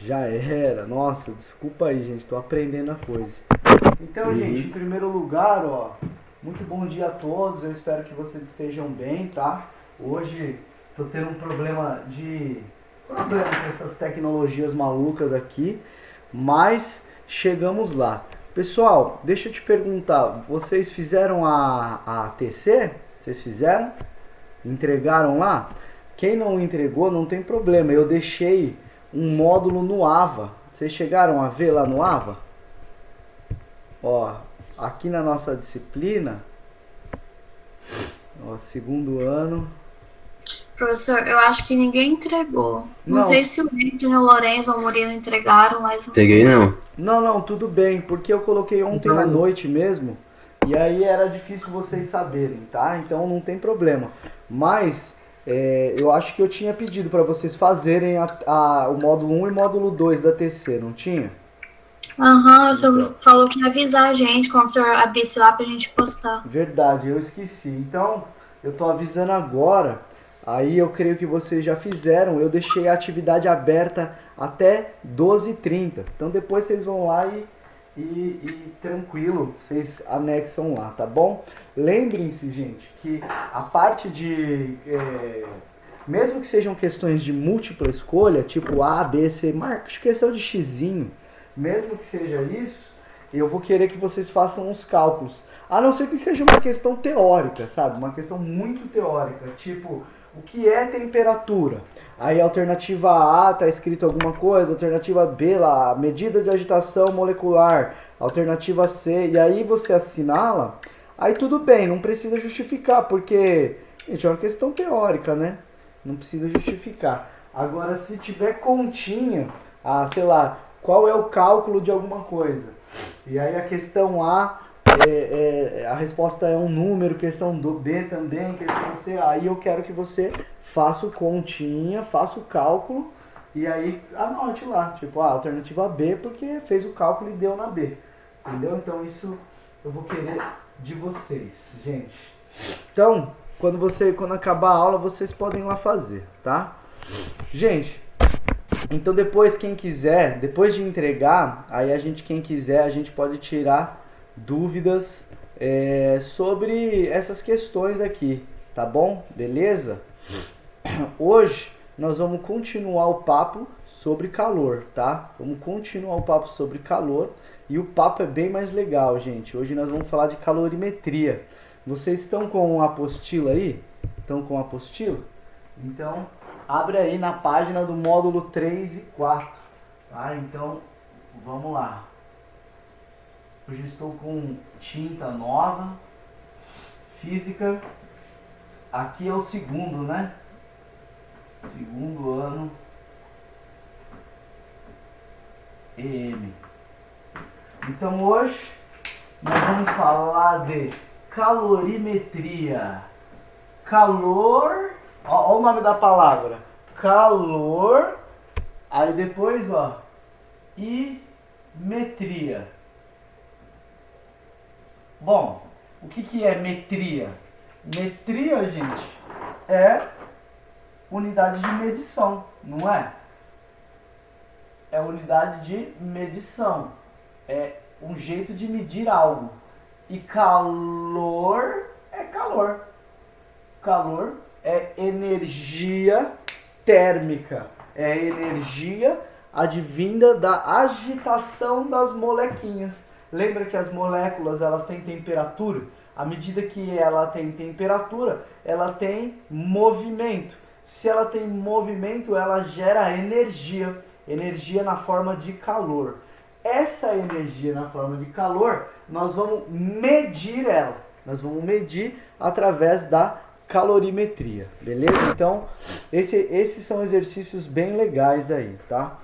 Já era. Nossa, desculpa aí, gente. Tô aprendendo a coisa. Então, gente, em primeiro lugar, ó, muito bom dia a todos. Eu espero que vocês estejam bem, tá? Hoje tô tendo um problema com essas tecnologias malucas aqui, mas chegamos lá. Pessoal, deixa eu te perguntar, vocês fizeram a TC? Vocês fizeram? Entregaram lá? Quem não entregou, não tem problema. Eu deixei um módulo no AVA. Vocês chegaram a ver lá no AVA? Ó, aqui na nossa disciplina, ó, segundo ano. Professor, eu acho que ninguém entregou. Não Não, sei se o Victor, o Lourenço ou o Murilo entregaram, mas Peguei não. não, tudo bem, porque eu coloquei ontem à noite mesmo, e aí era difícil vocês saberem, tá? Então não tem problema. Mas eu acho que eu tinha pedido para vocês fazerem o módulo 1 e módulo 2 da TC, não tinha? o Então, senhor falou que ia avisar a gente quando o senhor abrisse lá pra gente postar. verdade, eu esqueci. Então, eu tô avisando agora. Aí eu creio que vocês já fizeram. Eu deixei a atividade aberta até 12h30. Então depois vocês vão lá e tranquilo, vocês anexam lá, tá bom? Lembrem-se, gente, que a parte de... mesmo que sejam questões de múltipla escolha, tipo A, B, C, marca questão de xizinho, mesmo que seja isso, eu vou querer que vocês façam os cálculos. A não ser que seja uma questão teórica, sabe? Uma questão muito teórica, tipo, o que é temperatura? Aí a alternativa A tá escrito alguma coisa, alternativa B lá, medida de agitação molecular, alternativa C, e aí você assinala, aí tudo bem, não precisa justificar, porque, gente, é uma questão teórica, né? Não precisa justificar. Agora, se tiver continha, sei lá, qual é o cálculo de alguma coisa? E aí a questão A, a resposta é um número, questão do B também, questão C, aí eu quero que você faça o continha, faça o cálculo e aí anote lá, tipo, a alternativa B porque fez o cálculo e deu na B, entendeu? Então isso eu vou querer de vocês, gente. Então, quando acabar a aula, vocês podem ir lá fazer, tá? Gente, então depois quem quiser, depois de entregar, aí quem quiser, a gente pode tirar dúvidas sobre essas questões aqui, tá bom? Beleza? Hoje nós vamos continuar o papo sobre calor, tá? Vamos continuar o papo sobre calor e o papo é bem mais legal, gente. Hoje nós vamos falar de calorimetria. Vocês estão com a apostila aí? Estão com a apostila? Então, abre aí na página do módulo 3 e 4. Tá? Então, vamos lá. Hoje estou com tinta nova. Física. Aqui é o segundo, né? Segundo ano. EM. Então hoje nós vamos falar de calorimetria. Calor, ó o nome da palavra. Calor, aí depois, ó, e metria. Bom, o que é metria? Metria, gente, é unidade de medição, não é? É unidade de medição. É um jeito de medir algo. E calor é calor. Calor é energia térmica. É energia advinda da agitação das molequinhas. Lembra que as moléculas elas têm temperatura? À medida que ela tem temperatura, ela tem movimento. Se ela tem movimento, ela gera energia. Energia na forma de calor. Essa energia na forma de calor, nós vamos medir ela. Nós vamos medir através da calorimetria, beleza? Então, esses são exercícios bem legais aí, tá?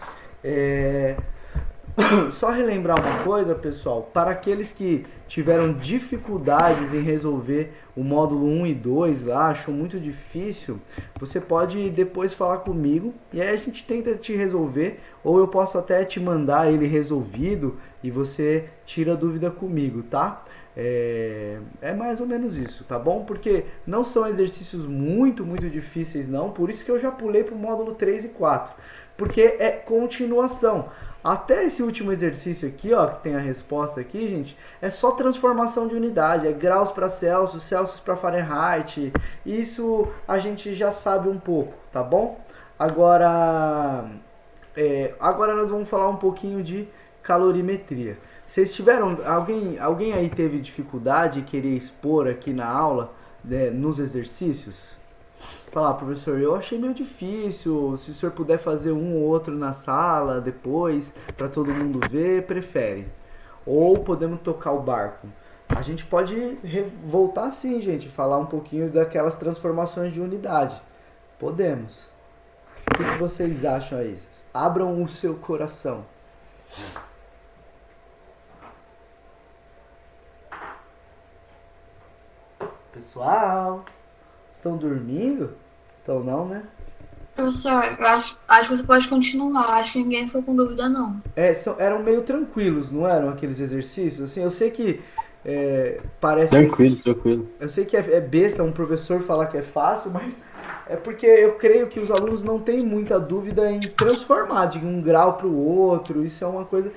Só relembrar uma coisa, pessoal, para aqueles que tiveram dificuldades em resolver o módulo 1 e 2 lá, achou muito difícil, você pode depois falar comigo e aí a gente tenta te resolver, ou eu posso até te mandar ele resolvido e você tira a dúvida comigo, tá? É mais ou menos isso, tá bom? Porque não são exercícios muito difíceis não, por isso que eu já pulei para o módulo 3 e 4. porque é continuação. Até esse último exercício aqui, ó, que tem a resposta aqui, gente, é só transformação de unidade, é graus para Celsius, Celsius para Fahrenheit. Isso a gente já sabe um pouco, tá bom? Agora nós vamos falar um pouquinho de calorimetria. Vocês tiveram, alguém aí teve dificuldade em querer expor aqui na aula, né, nos exercícios? Falar, professor, eu achei meio difícil, se o senhor puder fazer um ou outro na sala depois, para todo mundo ver, prefere. Ou podemos tocar o barco. A gente pode voltar sim, gente, falar um pouquinho daquelas transformações de unidade. Podemos. O que vocês acham aí? Abram o seu coração. Pessoal, estão dormindo? Então não, né? Professor, eu acho que você pode continuar. Acho que ninguém ficou com dúvida, não. Eram meio tranquilos, não eram aqueles exercícios? Assim, eu sei que parece... Tranquilo. Eu sei que é besta um professor falar que é fácil, mas é porque eu creio que os alunos não têm muita dúvida em transformar de um grau para o outro. Isso é uma coisa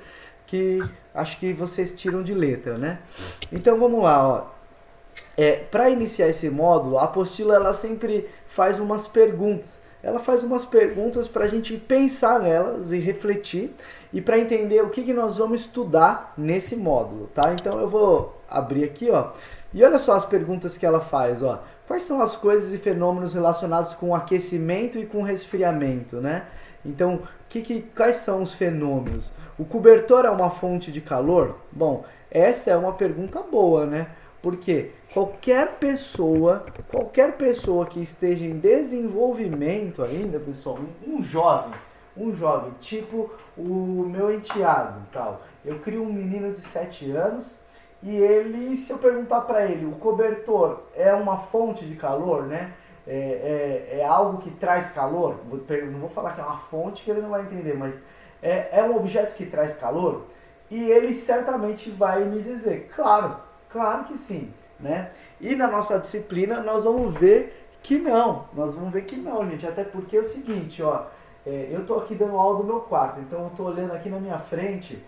que acho que vocês tiram de letra, né? Então vamos lá, ó. Para iniciar esse módulo, a apostila ela sempre faz umas perguntas. Ela faz umas perguntas para a gente pensar nelas e refletir e para entender o que nós vamos estudar nesse módulo, tá? Então eu vou abrir aqui, ó. E olha só as perguntas que ela faz, ó. Quais são as coisas e fenômenos relacionados com aquecimento e com resfriamento, né? Então, quais são os fenômenos? O cobertor é uma fonte de calor? Bom, essa é uma pergunta boa, né? Porque qualquer pessoa que esteja em desenvolvimento ainda, pessoal, um jovem, tipo o meu enteado, tal. Eu crio um menino de 7 anos e ele, se eu perguntar para ele, o cobertor é uma fonte de calor, né? É algo que traz calor? Não vou falar que é uma fonte que ele não vai entender, mas é um objeto que traz calor? E ele certamente vai me dizer, claro que sim, né? E na nossa disciplina nós vamos ver que não, gente, até porque é o seguinte, ó, eu tô aqui dando aula do meu quarto, então eu tô olhando aqui na minha frente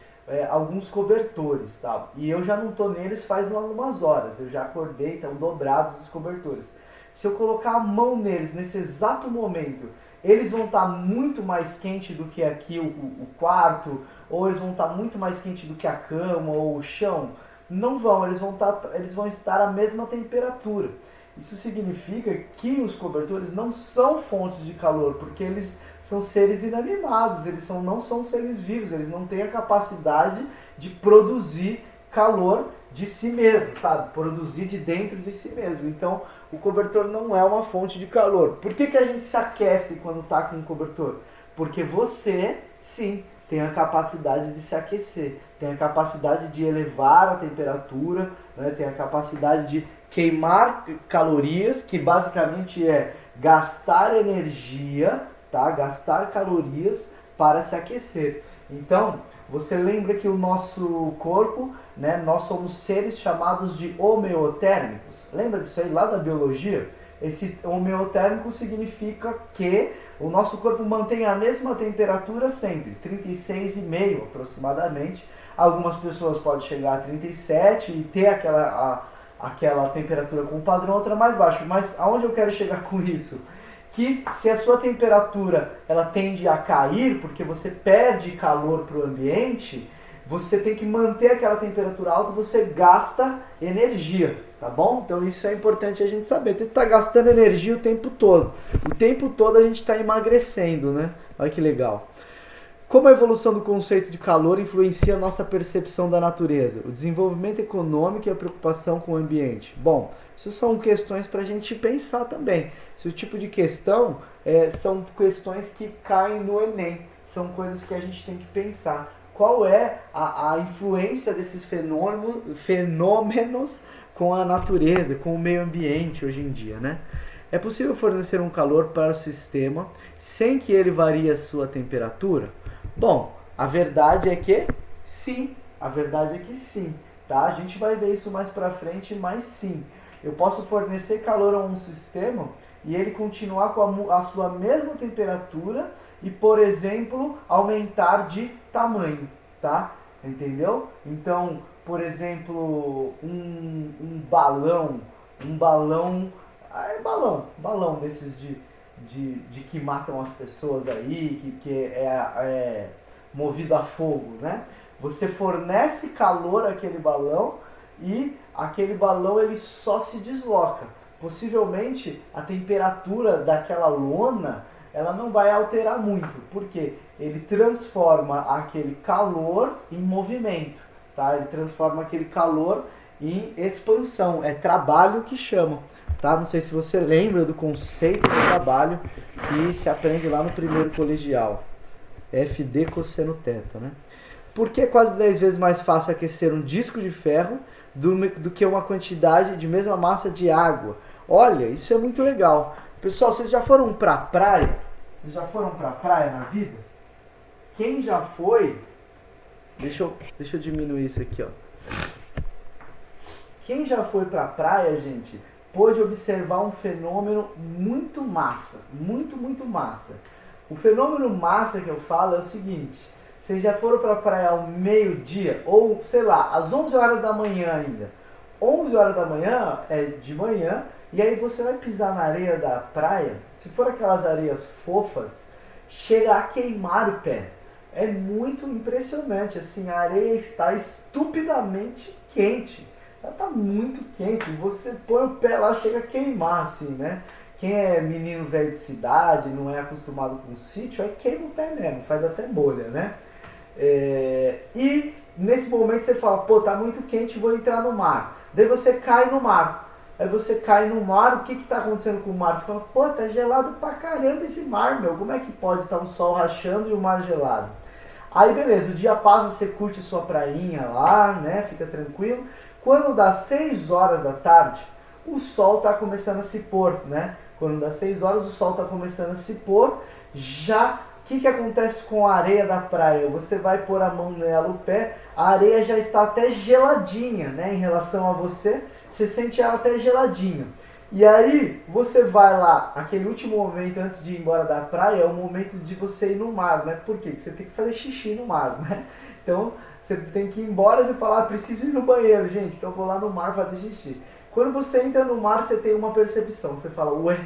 alguns cobertores, tá? E eu já não tô neles faz algumas horas, eu já acordei, estão dobrados os cobertores. Se eu colocar a mão neles nesse exato momento, eles vão estar muito mais quente do que aqui o quarto, ou eles vão estar muito mais quente do que a cama ou o chão? Não vão, eles vão estar à mesma temperatura. Isso significa que os cobertores não são fontes de calor, porque eles são seres inanimados, não são seres vivos, eles não têm a capacidade de produzir calor de si mesmo, sabe? Produzir de dentro de si mesmo. Então, o cobertor não é uma fonte de calor. Por que a gente se aquece quando está com um cobertor? Porque você, sim, tem a capacidade de se aquecer, tem a capacidade de elevar a temperatura, né? Tem a capacidade de queimar calorias, que basicamente é gastar energia, tá? Gastar calorias para se aquecer. Então, você lembra que o nosso corpo, né, nós somos seres chamados de homeotérmicos. Lembra disso aí lá da biologia? Esse homeotérmico significa que o nosso corpo mantém a mesma temperatura sempre, 36,5 aproximadamente. Algumas pessoas podem chegar a 37 e ter aquela temperatura como padrão, outra mais baixa. Mas aonde eu quero chegar com isso? Que se a sua temperatura ela tende a cair, porque você perde calor para o ambiente, você tem que manter aquela temperatura alta, você gasta energia, tá bom? Então isso é importante a gente saber. Tem que estar gastando energia o tempo todo. O tempo todo a gente está emagrecendo, né? Olha que legal. Como a evolução do conceito de calor influencia a nossa percepção da natureza? O desenvolvimento econômico e a preocupação com o ambiente. Bom, isso são questões para a gente pensar também. Esse tipo de questão são questões que caem no Enem. São coisas que a gente tem que pensar. Qual é a influência desses fenômenos com a natureza, com o meio ambiente hoje em dia, né? É possível fornecer um calor para o sistema sem que ele varie a sua temperatura? Bom, a verdade é que sim, tá? A gente vai ver isso mais pra frente, mas sim. Eu posso fornecer calor a um sistema e ele continuar com a sua mesma temperatura e, por exemplo, aumentar de tamanho, tá? Entendeu? Então, por exemplo, um balão, balão desses de que matam as pessoas aí, que é movido a fogo, né? Você fornece calor àquele balão e aquele balão ele só se desloca. Possivelmente a temperatura daquela lona ela não vai alterar muito, porque ele transforma aquele calor em movimento, tá? Ele transforma aquele calor em expansão, é trabalho que chama, tá? Não sei se você lembra do conceito de trabalho que se aprende lá no primeiro colegial, FD cosseno θ, né? Por que é quase 10 vezes mais fácil aquecer um disco de ferro do que uma quantidade de mesma massa de água? Olha, isso é muito legal. Pessoal, vocês já foram pra praia? Vocês já foram pra praia na vida? Quem já foi... Deixa eu diminuir isso aqui, ó. Quem já foi pra praia, gente, pôde observar um fenômeno muito massa. Muito, muito massa. O fenômeno massa que eu falo é o seguinte... Vocês já foram pra praia ao meio-dia? Ou, sei lá, às 11 horas da manhã ainda. 11 horas da manhã é de manhã... E aí você vai pisar na areia da praia, se for aquelas areias fofas, chega a queimar o pé. É muito impressionante, assim, a areia está estupidamente quente. Ela está muito quente, você põe o pé lá, chega a queimar, assim, né? Quem é menino velho de cidade, não é acostumado com o sítio, aí queima o pé mesmo, faz até bolha, né? E nesse momento você fala, pô, tá muito quente, vou entrar no mar. Daí você cai no mar. Aí você cai no mar, o que está acontecendo com o mar? Você fala, pô, tá gelado pra caramba esse mar, meu. Como é que pode estar um sol rachando e o mar gelado? Aí beleza, o dia passa, você curte a sua prainha lá, né? Fica tranquilo. Quando dá 6 horas da tarde, o sol está começando a se pôr, né? Quando dá 6 horas, o sol está começando a se pôr. Já, o que acontece com a areia da praia? Você vai pôr a mão nela, o pé, a areia já está até geladinha, né? Em relação a você. Você sente ela até geladinha. E aí, você vai lá, aquele último momento antes de ir embora da praia, é o momento de você ir no mar, né? Por quê? Porque você tem que fazer xixi no mar, né? Então, você tem que ir embora e falar, preciso ir no banheiro, gente, então eu vou lá no mar fazer xixi. Quando você entra no mar, você tem uma percepção. Você fala, ué,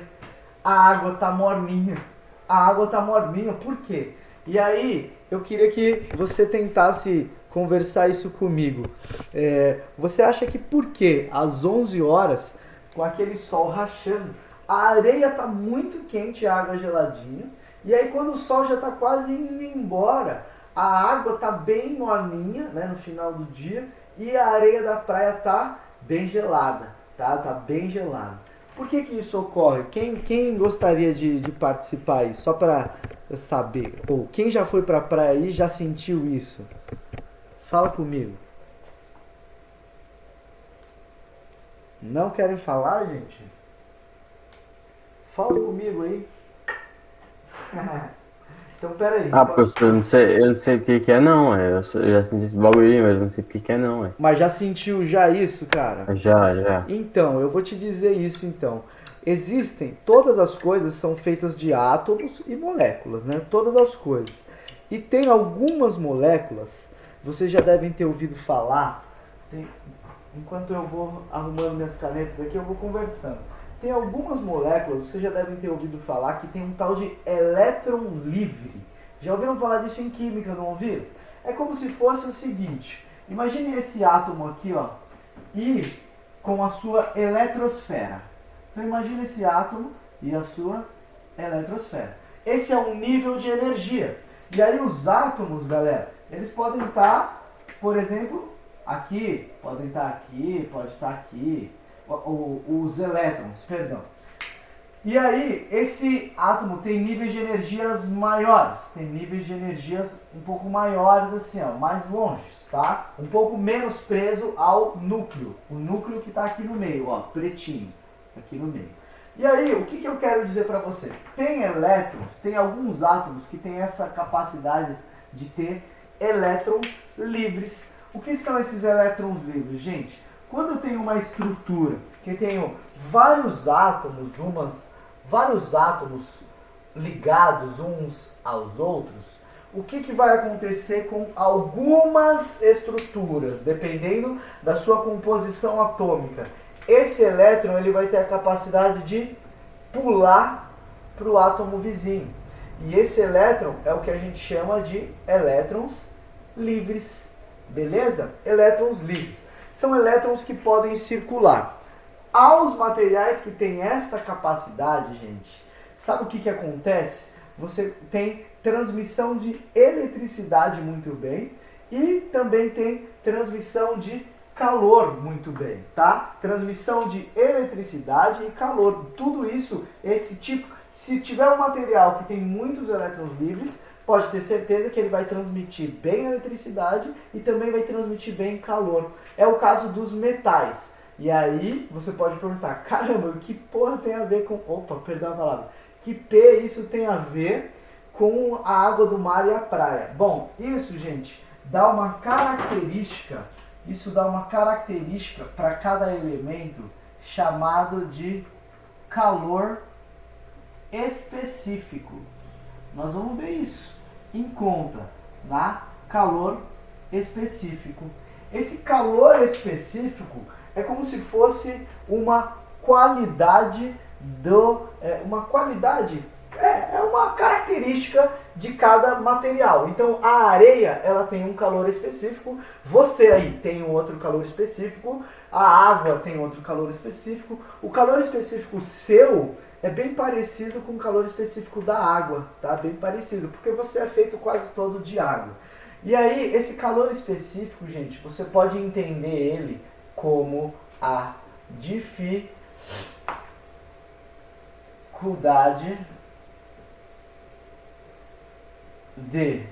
a água tá morninha. A água tá morninha, por quê? E aí, eu queria que você tentasse... conversar isso comigo. Você acha que por que às 11 horas, com aquele sol rachando, a areia está muito quente, a água geladinha, e aí quando o sol já está quase indo embora, a água está bem morninha, né, no final do dia, e a areia da praia está bem gelada, tá? Tá bem gelada. Por que isso ocorre? Quem gostaria de participar aí, só para saber? Ou quem já foi para a praia e já sentiu isso? Fala comigo. Não querem falar, gente? Fala comigo aí. Então, peraí. Ah, professor, eu não sei o que é não, eu já senti esse bagulho aí, mas eu não sei o que é não, Mas já sentiu já isso, cara? Já. Então, eu vou te dizer isso então. Todas as coisas são feitas de átomos e moléculas, né? Todas as coisas. E tem algumas moléculas, vocês já devem ter ouvido falar, enquanto eu vou arrumando minhas canetas aqui, eu vou conversando. Tem algumas moléculas, vocês já devem ter ouvido falar, que tem um tal de elétron livre. Já ouviram falar disso em química, não ouviram? É como se fosse o seguinte, imagine esse átomo aqui, ó, e com a sua eletrosfera. Então imagine esse átomo e a sua eletrosfera. Esse é um nível de energia. E aí os átomos, galera, eles podem estar, por exemplo, aqui, podem estar aqui, pode estar aqui, os elétrons, perdão. E aí, esse átomo tem níveis de energias maiores, tem níveis de energias um pouco maiores, assim, ó, mais longes, tá? Um pouco menos preso ao núcleo, o núcleo que está aqui no meio, ó, pretinho, aqui no meio. E aí, o que eu quero dizer para você? Tem elétrons, tem alguns átomos que têm essa capacidade de ter elétrons livres. O que são esses elétrons livres, gente? Quando eu tenho uma estrutura que tenho vários átomos ligados uns aos outros, o que vai acontecer com algumas estruturas, dependendo da sua composição atômica? Esse elétron ele vai ter a capacidade de pular para o átomo vizinho. E esse elétron é o que a gente chama de elétrons livres. Beleza? Elétrons livres. São elétrons que podem circular. Aos materiais que têm essa capacidade, gente, sabe o que acontece? Você tem transmissão de eletricidade muito bem e também tem transmissão de calor muito bem, tá? Transmissão de eletricidade e calor, tudo isso, esse tipo, se tiver um material que tem muitos elétrons livres, pode ter certeza que ele vai transmitir bem eletricidade e também vai transmitir bem calor. É o caso dos metais. E aí você pode perguntar, caramba, o que porra tem a ver com... Opa, perdão a palavra. Que P isso tem a ver com a água do mar e a praia? Bom, isso, gente, dá uma característica, para cada elemento chamado de calor específico. Nós vamos ver isso em conta, tá? Calor específico. Esse calor específico é como se fosse uma qualidade uma característica de cada material. Então a areia ela tem um calor específico, você aí tem um outro calor específico, a água tem outro calor específico. O calor específico seu é bem parecido com o calor específico da água, tá? Bem parecido, porque você é feito quase todo de água. E aí esse calor específico, gente, você pode entender ele como a dificuldade de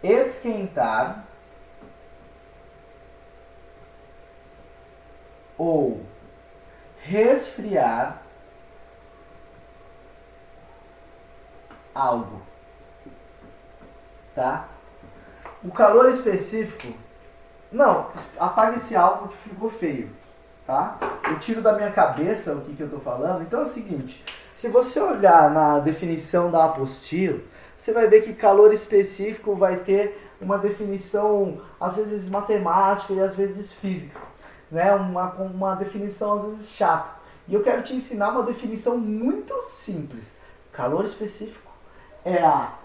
esquentar ou resfriar algo, tá? O calor específico, não, apaga esse algo que ficou feio, tá? Eu tiro da minha cabeça o que eu tô falando. Então é o seguinte, se você olhar na definição da apostila, você vai ver que calor específico vai ter uma definição, às vezes matemática e às vezes física, né? Uma definição às vezes chata. E eu quero te ensinar uma definição muito simples. Calor específico é a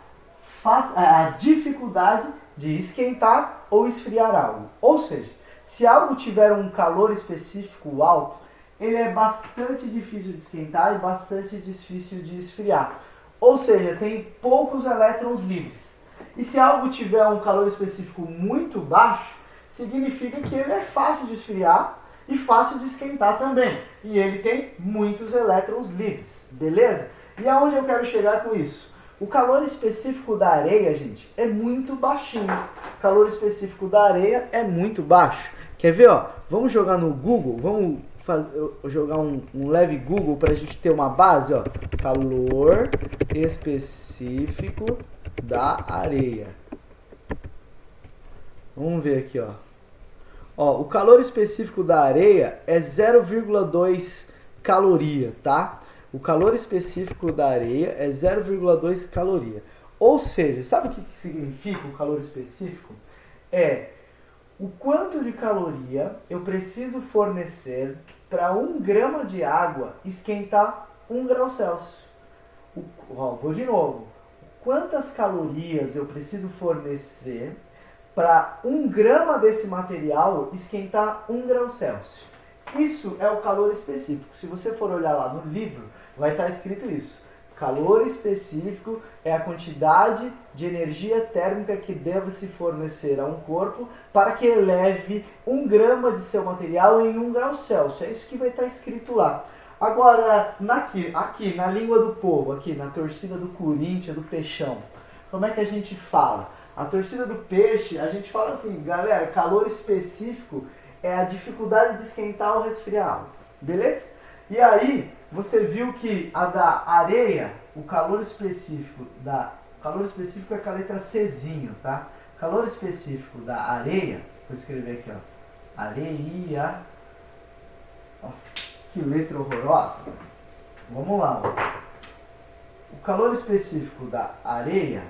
dificuldade de esquentar ou esfriar algo. Ou seja, se algo tiver um calor específico alto, ele é bastante difícil de esquentar e bastante difícil de esfriar. Ou seja, tem poucos elétrons livres. E se algo tiver um calor específico muito baixo, significa que ele é fácil de esfriar e fácil de esquentar também. E ele tem muitos elétrons livres, beleza? E aonde eu quero chegar com isso? O calor específico da areia, gente, é muito baixinho. O calor específico da areia é muito baixo. Quer ver, ó? Vamos jogar no Google, vamos jogar um leve Google para a gente ter uma base, ó. Calor específico da areia. Vamos ver aqui, ó. Ó, o calor específico da areia é 0,2 caloria, tá? O calor específico da areia é 0,2 caloria. Ou seja, sabe o que significa o calor específico? É o quanto de caloria eu preciso fornecer para 1 grama de água esquentar 1 grau Celsius. Vou de novo. Quantas calorias eu preciso fornecer para 1 grama desse material esquentar 1 grau Celsius? Isso é o calor específico. Se você for olhar lá no livro, vai estar escrito isso. Calor específico é a quantidade de energia térmica que deve se fornecer a um corpo para que eleve 1 grama de seu material em 1 grau Celsius. É isso que vai estar escrito lá. Agora, aqui na língua do povo, aqui na torcida do Corinthians, do Peixão, como é que a gente fala? A torcida do peixe, a gente fala assim, galera, calor específico é a dificuldade de esquentar ou resfriar algo, beleza? E aí, você viu que a da areia, o calor específico é com a letra Czinho, tá? Calor específico da areia, vou escrever aqui, ó, areia, nossa, que letra horrorosa. Vamos lá, ó. o calor específico da areia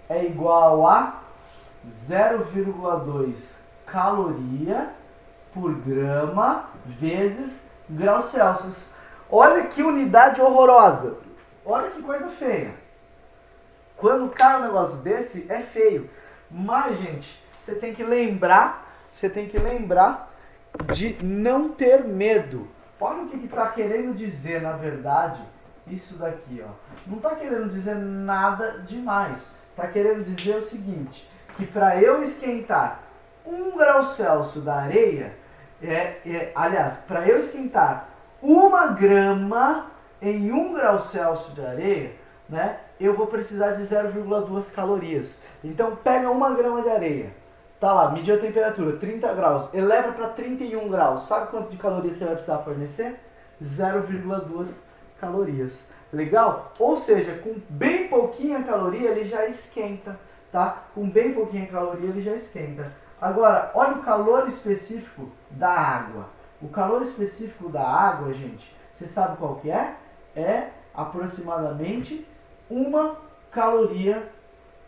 é igual a 0,2 caloria por grama vezes graus Celsius. Olha que unidade horrorosa. Olha que coisa feia. Quando cai um negócio desse, é feio. Mas, gente, você tem que lembrar de não ter medo. Olha o que está querendo dizer, na verdade, isso daqui, ó. Não está querendo dizer nada demais. Está querendo dizer o seguinte, que para eu esquentar 1 grau Celsius da areia, aliás, para eu esquentar 1 grama em 1 grau Celsius de areia, né, eu vou precisar de 0,2 calorias. Então pega 1 grama de areia, tá lá, mediu a temperatura, 30 graus, eleva para 31 graus. Sabe quanto de calorias você vai precisar fornecer? 0,2 calorias. Legal? Ou seja, com bem pouquinha caloria ele já esquenta, tá? Com bem pouquinha caloria ele já esquenta. Agora, olha o calor específico da água. O calor específico da água, gente, você sabe qual que é? É aproximadamente 1 caloria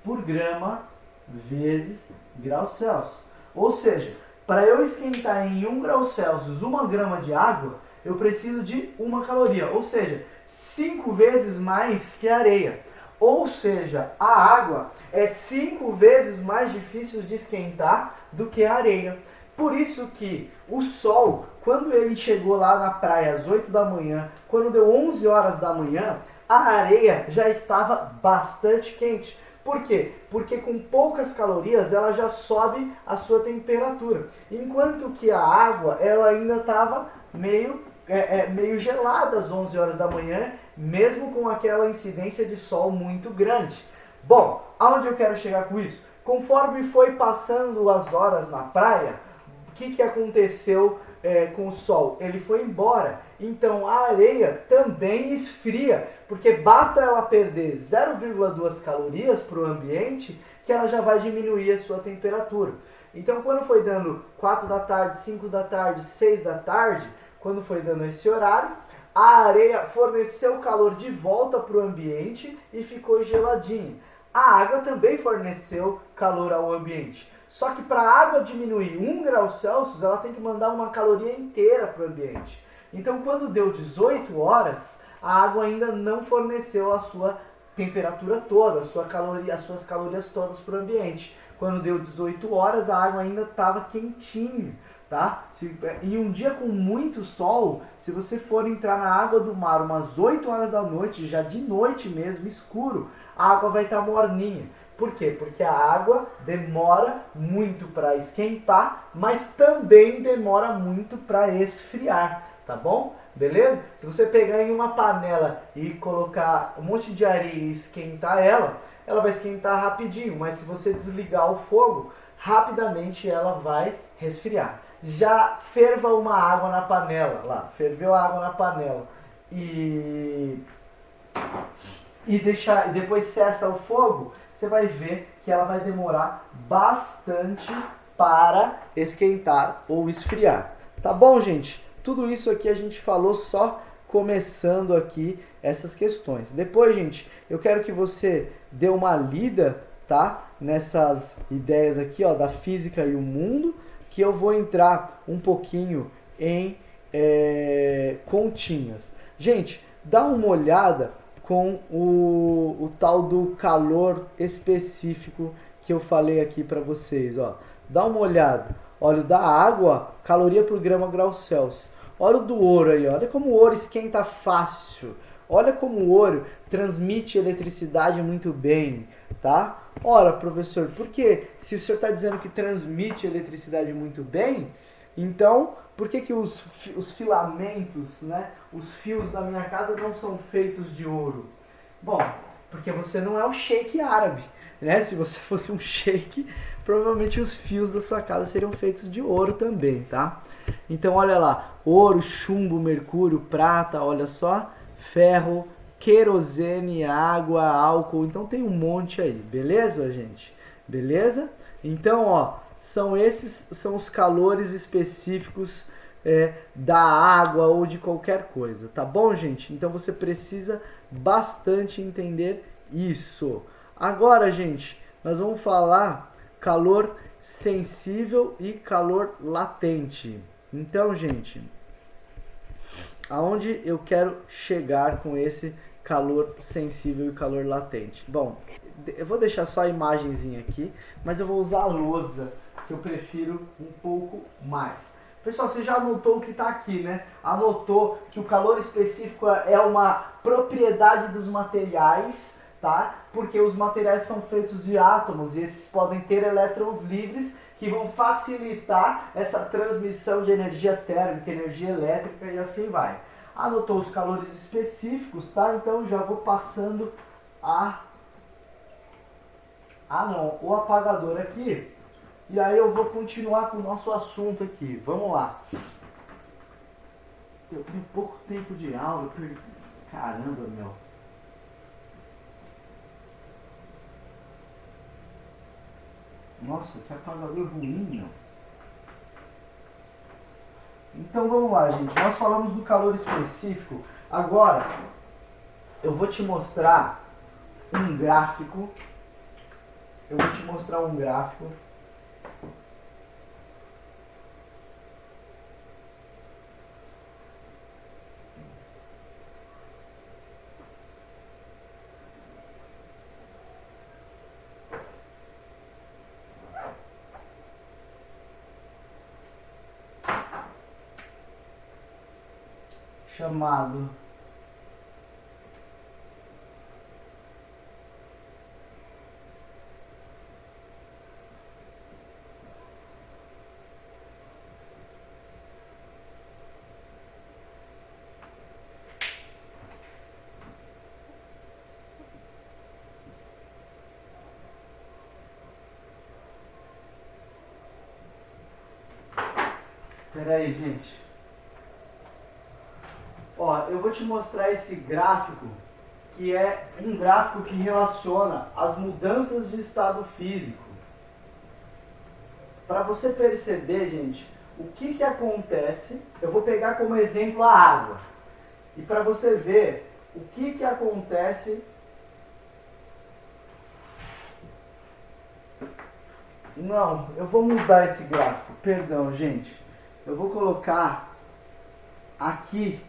por grama vezes graus Celsius. Ou seja, para eu esquentar em 1 grau Celsius 1 grama de água, eu preciso de 1 caloria. Ou seja, 5 vezes mais que a areia. Ou seja, a água é 5 vezes mais difícil de esquentar do que a areia. Por isso que o sol, quando ele chegou lá na praia às 8 da manhã, quando deu 11 horas da manhã, a areia já estava bastante quente. Por quê? Porque com poucas calorias ela já sobe a sua temperatura. Enquanto que a água ela ainda estava meio gelada às 11 horas da manhã, mesmo com aquela incidência de sol muito grande. Bom, aonde eu quero chegar com isso? Conforme foi passando as horas na praia, o que aconteceu com o sol? Ele foi embora. Então a areia também esfria, porque basta ela perder 0,2 calorias para o ambiente que ela já vai diminuir a sua temperatura. Então quando foi dando 4 da tarde, 5 da tarde, 6 da tarde, quando foi dando esse horário, a areia forneceu calor de volta para o ambiente e ficou geladinha. A água também forneceu calor ao ambiente. Só que para a água diminuir 1 grau Celsius, ela tem que mandar uma caloria inteira para o ambiente. Então, quando deu 18 horas, a água ainda não forneceu a sua temperatura toda, as suas calorias todas para o ambiente. Quando deu 18 horas, a água ainda estava quentinha. Tá? Em um dia com muito sol, se você for entrar na água do mar umas 8 horas da noite, já de noite mesmo, escuro, a água vai estar morninha. Por quê? Porque a água demora muito para esquentar, mas também demora muito para esfriar, tá bom? Beleza? Se você pegar em uma panela e colocar um monte de areia e esquentar ela vai esquentar rapidinho, mas se você desligar o fogo, rapidamente ela vai resfriar. Já ferva uma água na panela, lá, ferveu a água na panela e depois cessa o fogo, você vai ver que ela vai demorar bastante para esquentar ou esfriar. Tá bom, gente? Tudo isso aqui a gente falou só começando aqui essas questões. Depois, gente, eu quero que você dê uma lida, tá? Nessas ideias aqui, ó, da física e o mundo, que eu vou entrar um pouquinho em continhas. Gente, dá uma olhada com o tal do calor específico que eu falei aqui para vocês, ó. Dá uma olhada. Olha o da água, caloria por grama grau Celsius. Olha o do ouro aí, olha como o ouro esquenta fácil. Olha como o ouro transmite eletricidade muito bem, tá? Ora, professor, por que se o senhor está dizendo que transmite eletricidade muito bem, então por que os filamentos, né, os fios da minha casa não são feitos de ouro? Bom, porque você não é o sheik árabe, né? Se você fosse um sheik, provavelmente os fios da sua casa seriam feitos de ouro também, tá? Então olha lá, ouro, chumbo, mercúrio, prata, olha só, ferro, querosene, água, álcool, então tem um monte aí, beleza, gente? Beleza? Então, ó, esses são os calores específicos da água ou de qualquer coisa, tá bom, gente? Então você precisa bastante entender isso. Agora, gente, nós vamos falar calor sensível e calor latente. Então, gente, aonde eu quero chegar com esse calor sensível e calor latente? Bom, eu vou deixar só a imagenzinha aqui, mas eu vou usar a lousa, que eu prefiro um pouco mais. Pessoal, você já anotou o que está aqui, né? Anotou que o calor específico é uma propriedade dos materiais, tá? Porque os materiais são feitos de átomos e esses podem ter elétrons livres que vão facilitar essa transmissão de energia térmica, energia elétrica e assim vai. Anotou os calores específicos, tá? Então já vou passando o apagador aqui. E aí eu vou continuar com o nosso assunto aqui. Vamos lá. Eu tenho pouco tempo de aula. Caramba, meu. Nossa, que apagador ruim, meu. Então vamos lá, gente. Nós falamos do calor específico. Agora, eu vou te mostrar um gráfico. Chamado Pera aí, gente. Ó, eu vou te mostrar esse gráfico, que é um gráfico que relaciona as mudanças de estado físico. Para você perceber, gente, o que acontece, eu vou pegar como exemplo a água. E para você ver o que acontece. Não, eu vou mudar esse gráfico, perdão, gente. Eu vou colocar aqui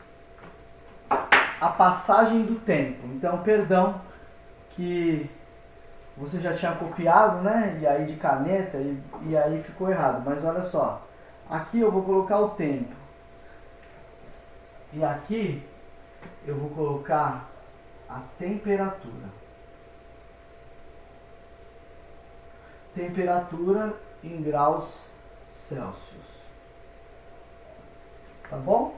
a passagem do tempo. Então, perdão que você já tinha copiado, né? E aí de caneta e aí ficou errado. Mas olha só, aqui eu vou colocar o tempo. E aqui eu vou colocar a temperatura. Temperatura em graus Celsius. Tá bom?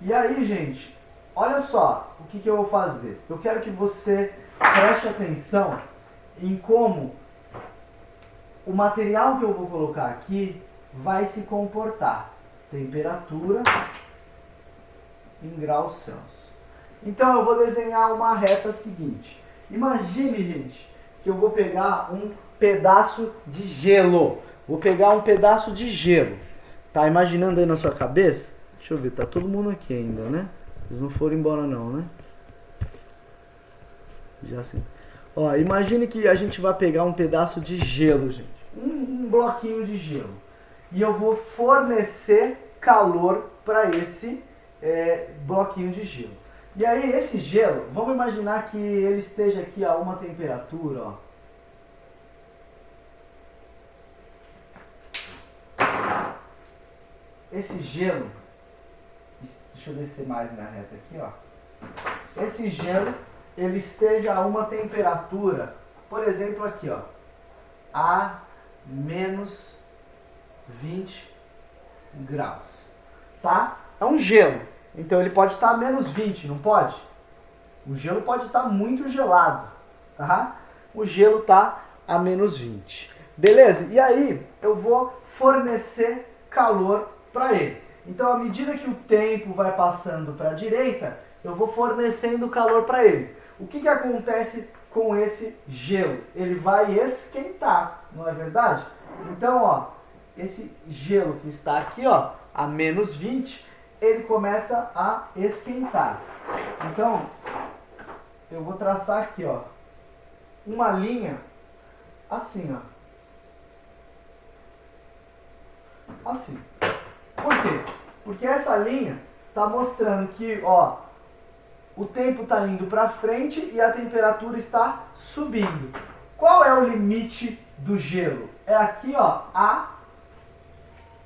E aí, gente, olha só o que eu vou fazer. Eu quero que você preste atenção em como o material que eu vou colocar aqui vai se comportar. Temperatura em graus Celsius. Então eu vou desenhar uma reta seguinte. Imagine, gente, que eu vou pegar um pedaço de gelo. Vou pegar um pedaço de gelo. Tá imaginando aí na sua cabeça? Deixa eu ver, tá todo mundo aqui ainda, né? Eles não foram embora não, né? Já sei. Ó, imagine que a gente vai pegar um pedaço de gelo, gente. Um bloquinho de gelo. E eu vou fornecer calor para esse bloquinho de gelo. E aí esse gelo, vamos imaginar que ele esteja aqui a uma temperatura, ó. Esse gelo, deixa eu descer mais minha reta aqui, ó. Esse gelo, ele esteja a uma temperatura, por exemplo aqui, ó, a menos 20 graus, tá? É um gelo, então ele pode estar a menos 20, não pode? O gelo pode estar muito gelado, tá? O gelo está a menos 20, beleza? E aí eu vou fornecer calor para ele. Então, à medida que o tempo vai passando para a direita, eu vou fornecendo calor para ele. O que acontece com esse gelo? Ele vai esquentar, não é verdade? Então, ó, esse gelo que está aqui, ó, a menos 20, ele começa a esquentar. Então, eu vou traçar aqui, ó, uma linha assim, ó. Assim. Por quê? Porque essa linha está mostrando que, ó, o tempo está indo para frente e a temperatura está subindo. Qual é o limite do gelo? É aqui, ó, a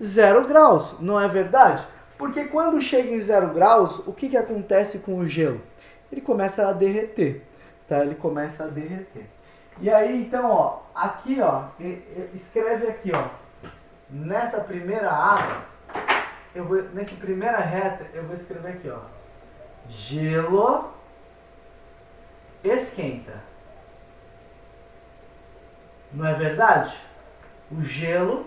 0 graus, não é verdade? Porque quando chega em 0 graus, o que acontece com o gelo? Ele começa a derreter, tá? Ele começa a derreter. E aí, então, ó, aqui, ó, escreve aqui, ó, nessa primeira aba, nessa primeira reta, eu vou escrever aqui, ó, gelo esquenta. Não é verdade? O gelo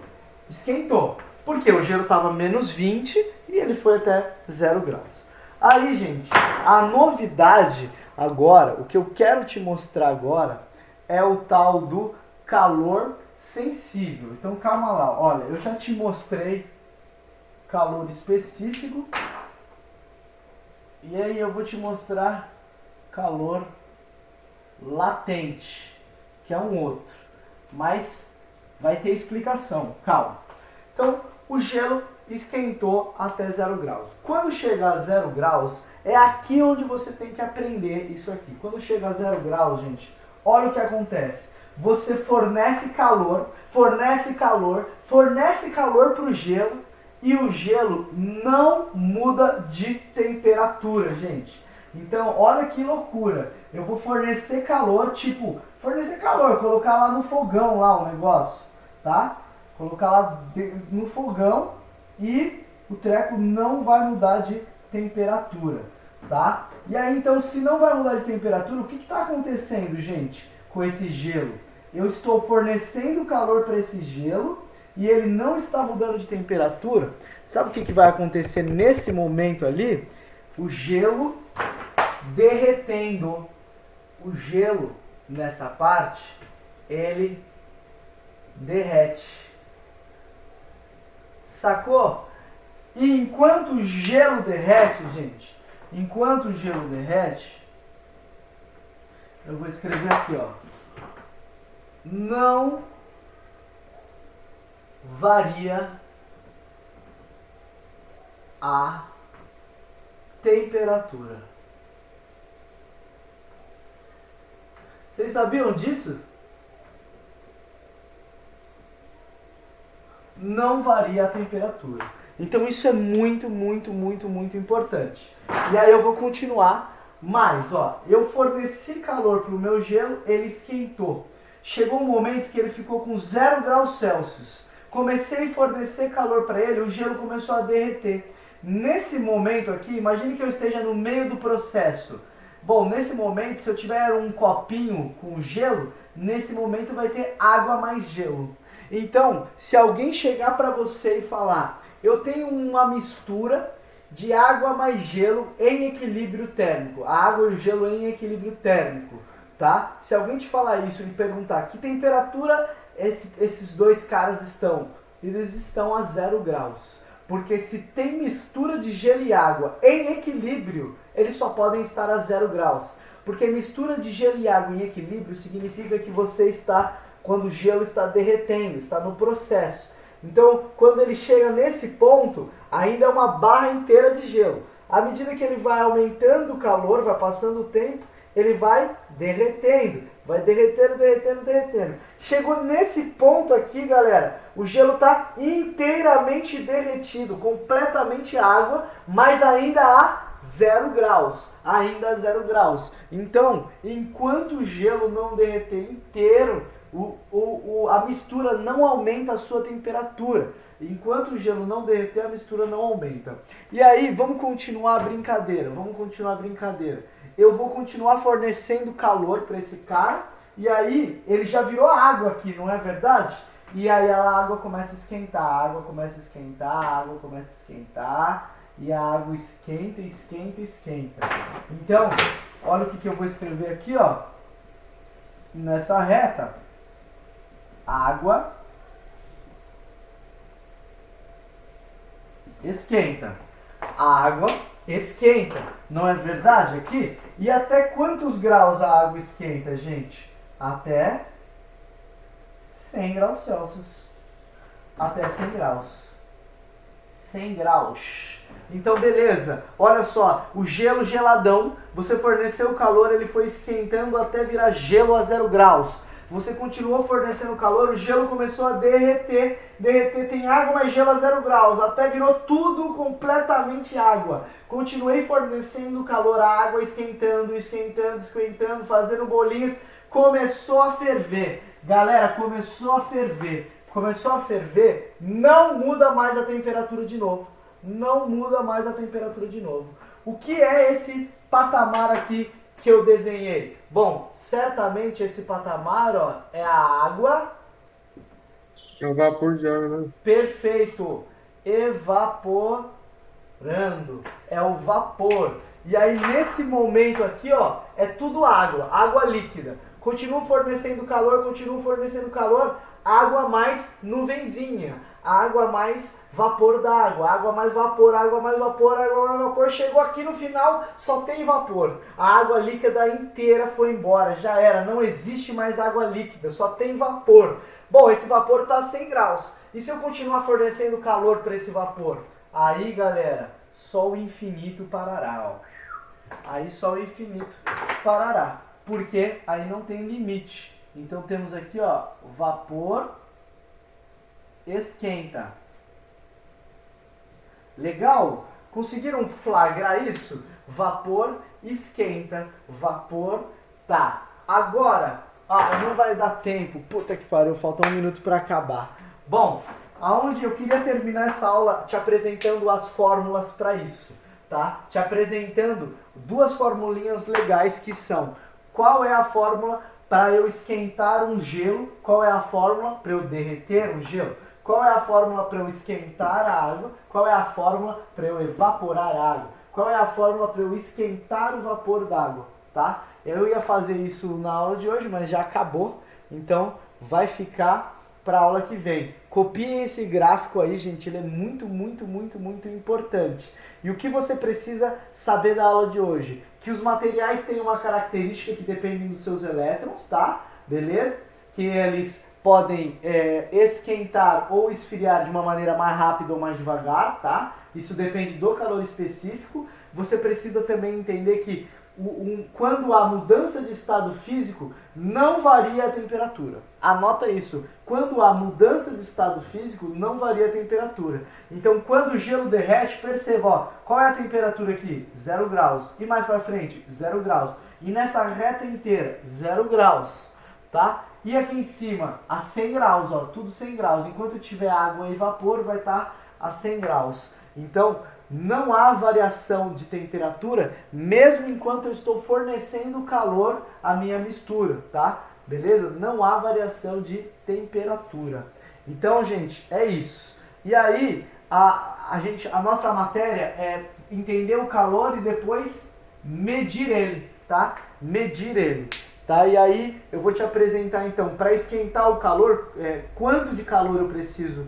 esquentou. Por quê? O gelo estava menos 20 e ele foi até 0 graus. Aí, gente, a novidade agora, o que eu quero te mostrar agora, é o tal do calor sensível. Então, calma lá. Olha, eu já te mostrei calor específico. E aí eu vou te mostrar calor latente, que é um outro. Mas vai ter explicação, calma. Então, o gelo esquentou até 0 graus. Quando chegar a 0 graus, é aqui onde você tem que aprender isso aqui. Quando chega a 0 graus, gente, olha o que acontece. Você fornece calor para o gelo e o gelo não muda de temperatura, gente. Então, olha que loucura. Eu vou fornecer calor, colocar lá no fogão lá o negócio, tá? Colocar lá no fogão e o treco não vai mudar de temperatura, tá? E aí, então, se não vai mudar de temperatura, o que está acontecendo, gente, com esse gelo? Eu estou fornecendo calor para esse gelo e ele não está mudando de temperatura. Sabe o que vai acontecer nesse momento ali? O gelo derretendo. O gelo, nessa parte, ele derrete. Sacou? E enquanto o gelo derrete, gente, enquanto o gelo derrete, eu vou escrever aqui, ó, não varia a temperatura. Vocês sabiam disso? Não varia a temperatura. Então isso é muito importante. E aí eu vou continuar mais, ó. Eu forneci calor para o meu gelo, ele esquentou. Chegou um momento que ele ficou com 0 graus Celsius. Comecei a fornecer calor para ele, o gelo começou a derreter. Nesse momento aqui, imagine que eu esteja no meio do processo. Bom, nesse momento, se eu tiver um copinho com gelo, nesse momento vai ter água mais gelo. Então, se alguém chegar para você e falar, eu tenho uma mistura de água mais gelo em equilíbrio térmico, a água e o gelo em equilíbrio térmico, tá? Se alguém te falar isso e perguntar que temperatura esses dois caras estão, eles estão a 0 graus. Porque se tem mistura de gelo e água em equilíbrio, eles só podem estar a 0 graus. Porque mistura de gelo e água em equilíbrio significa que você está, quando o gelo está derretendo, está no processo. Então, quando ele chega nesse ponto, ainda é uma barra inteira de gelo. À medida que ele vai aumentando o calor, vai passando o tempo, ele vai derretendo, vai derretendo. Chegou nesse ponto aqui, galera, o gelo está inteiramente derretido, completamente água, mas ainda a 0 graus, ainda a 0 graus. Então, enquanto o gelo não derreter inteiro, a mistura não aumenta a sua temperatura. Enquanto o gelo não derreter, a mistura não aumenta. E aí, vamos continuar a brincadeira, Eu vou continuar fornecendo calor para esse cara, e aí ele já virou água aqui, não é verdade? E aí a água começa a esquentar, a água começa a esquentar, e a água esquenta. Então, olha o que eu vou escrever aqui, ó, nessa reta. Água esquenta. A água esquenta. Não é verdade aqui? E até quantos graus a água esquenta, gente? Até 100 graus Celsius. Até 100 graus. 100 graus. Então, beleza. Olha só, o gelo geladão, você forneceu o calor, ele foi esquentando até virar gelo a 0 graus. Você continuou fornecendo calor, o gelo começou a derreter. Derreter tem água, mas gelo a 0 graus. Até virou tudo completamente água. Continuei fornecendo calor, a água esquentando, esquentando, esquentando, fazendo bolinhos. Começou a ferver. Galera, começou a ferver. Começou a ferver, não muda mais a temperatura de novo. Não muda mais a temperatura de novo. O que é esse patamar aqui que eu desenhei? Bom, certamente esse patamar, ó, é a água. É o vapor de água, né? Perfeito. Evaporando. É o vapor. E aí nesse momento aqui, ó, é tudo água, água líquida. Continuo fornecendo calor, água mais nuvenzinha, água mais vapor d'água, água mais vapor, água mais vapor, água mais vapor. Chegou aqui no final, só tem vapor. A água líquida inteira foi embora, já era, não existe mais água líquida, só tem vapor. Bom, esse vapor está a 100 graus. E se eu continuar fornecendo calor para esse vapor? Aí, galera, só o infinito parará, ó. Aí só o infinito parará, porque aí não tem limite. Então temos aqui, ó, vapor esquenta. Legal? Conseguiram flagrar isso? Vapor esquenta, vapor tá. Agora, não vai dar tempo. Puta que pariu, falta 1 minuto para acabar. Bom, aonde eu queria terminar essa aula te apresentando as fórmulas para isso, tá? Te apresentando 2 formulinhas legais que são: qual é a fórmula para eu esquentar um gelo? Qual é a fórmula para eu derreter um gelo? Qual é a fórmula para eu esquentar a água? Qual é a fórmula para eu evaporar a água? Qual é a fórmula para eu esquentar o vapor d'água, tá? Eu ia fazer isso na aula de hoje, mas já acabou, então vai ficar para a aula que vem. Copiem esse gráfico aí, gente, ele é muito, muito, muito, muito importante. E o que você precisa saber da aula de hoje? Que os materiais têm uma característica que dependem dos seus elétrons, tá? Beleza? Que eles podem esquentar ou esfriar de uma maneira mais rápida ou mais devagar, tá? Isso depende do calor específico. Você precisa também entender que quando há mudança de estado físico, não varia a temperatura. Anota isso. Quando há mudança de estado físico, não varia a temperatura. Então, quando o gelo derrete, perceba, ó, qual é a temperatura aqui? 0 graus. E mais para frente, 0 graus. E nessa reta inteira, 0 graus. Tá? E aqui em cima, a 100 graus, ó, tudo 100 graus. Enquanto tiver água e vapor, vai estar a 100 graus. Então, não há variação de temperatura, mesmo enquanto eu estou fornecendo calor à minha mistura, tá? Beleza? Não há variação de temperatura. Então, gente, é isso. E aí, a nossa matéria é entender o calor e depois medir ele, tá? Medir ele. Tá? E aí eu vou te apresentar então, para esquentar o calor, quanto de calor eu preciso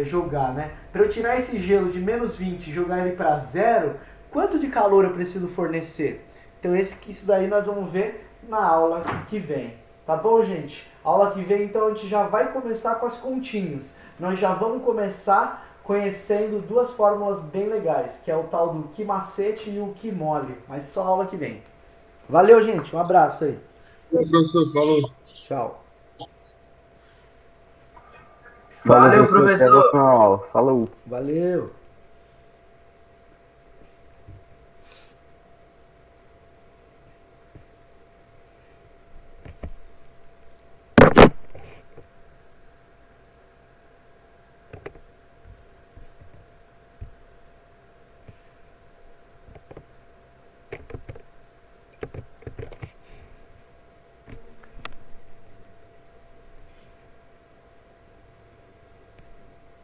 jogar, né? Para eu tirar esse gelo de menos 20 e jogar ele para 0, quanto de calor eu preciso fornecer? Então isso daí nós vamos ver na aula que vem. Tá bom, gente? Aula que vem então a gente já vai começar com as continhas. Nós já vamos começar conhecendo 2 fórmulas bem legais, que é o tal do que macete e o que mole. Mas só aula que vem. Valeu, gente. Um abraço aí. Professor, falou. Tchau. Valeu, Valeu, Até a professor. próxima aula. Falou. Valeu.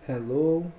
Hello.